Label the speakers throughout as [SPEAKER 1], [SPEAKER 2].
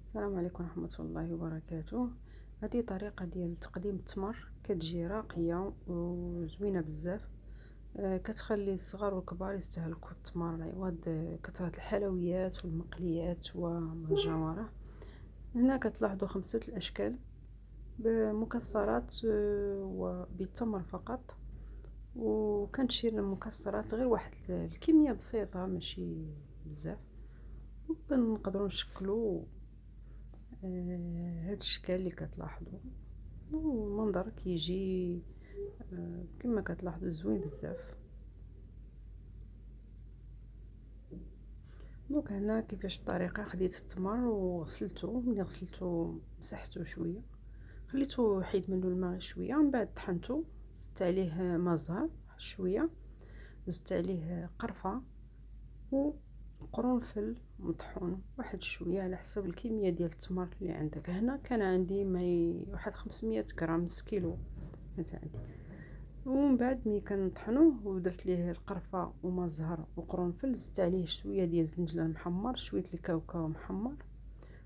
[SPEAKER 1] السلام عليكم ورحمة الله وبركاته. هذه طريقة ديال تقديم التمر، كتجي راقية وزوينة بزاف. كتخلي الصغار والكبار يستهلكوا التمر عوض كثرة الحلويات والمقليات وما جاوره. هنا كتلاحظوا 5 الاشكال بمكسرات وبالتمر فقط، وكنشير المكسرات غير واحد الكمية بسيطة ماشي بزاف، وكنقدروا نشكلوا هاد الشكل اللي كتلاحظوا، والمنظر كيجي كما كتلاحظوا زوين بزاف. دونك هنا كيفاش الطريقه: خديت التمر وغسلته، ملي غسلته مسحته شويه، خليته حيد منه الماء شويه، من بعد طحنته، زدت عليه ماء زهر شويه، زدت عليه قرفه وقرنفل مطحون واحد شويه على حسب الكميه ديال التمر اللي عندك. هنا كان عندي واحد 500 غرام، نص كيلو كانت عندي. ومن بعد ملي كنطحنوه ودرت ليه القرفه وماء الزهر وقرنفل، زدت عليه شويه ديال الزنجلان محمر، شويه الكاوكاو محمر،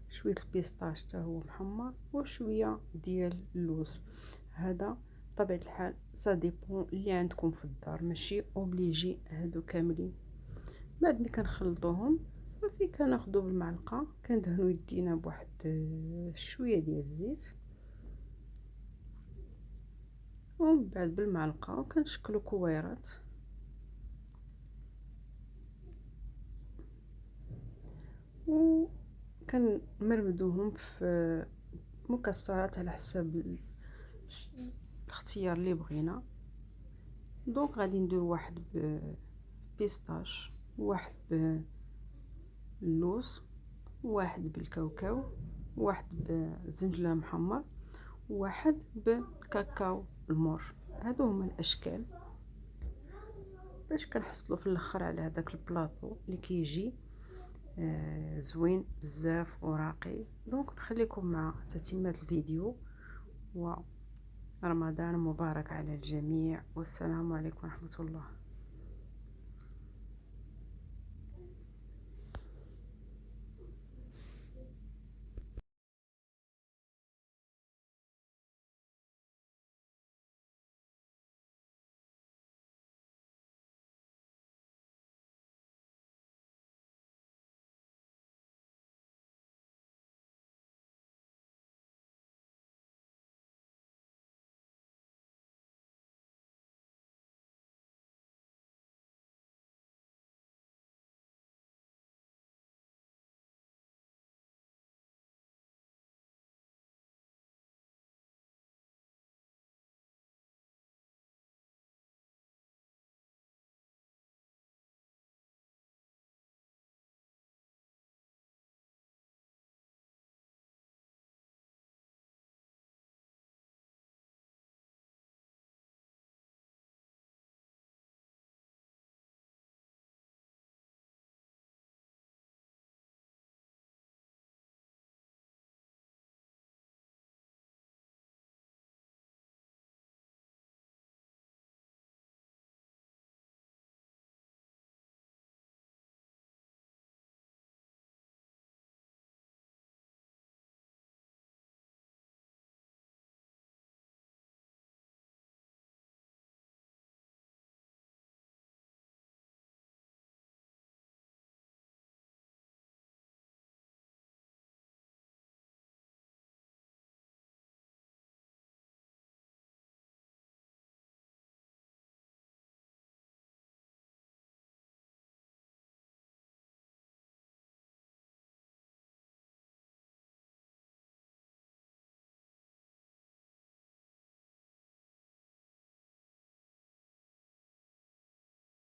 [SPEAKER 1] شويه البيسطاش حتى هو محمر، وشويه ديال اللوز. هذا بطبيعه الحال سا ديبون اللي عندكم في الدار، ماشي اوبليجي هادو كاملين. بعد ملي كنخلطوهم صافي كناخدو بالمعلقه، كندهنو يدينا بواحد شويه ديال الزيت، ومن بعد بالمعلقه وكنشكلو كويرات، وكنمرمدوهم في مكسرات على حسب الاختيار اللي بغينا. دونك غادي ندير واحد بيستاش، واحد باللوز، واحد بالكاوكاو، واحد بزنجلان محمر، وواحد بالكاكاو المر. هادو هما الاشكال باش كنحصلوا في الاخر على هذاك البلاطو اللي كيجي زوين بزاف وراقي. دونك نخليكم مع تتمة الفيديو، ورمضان مبارك على الجميع، والسلام عليكم ورحمة الله.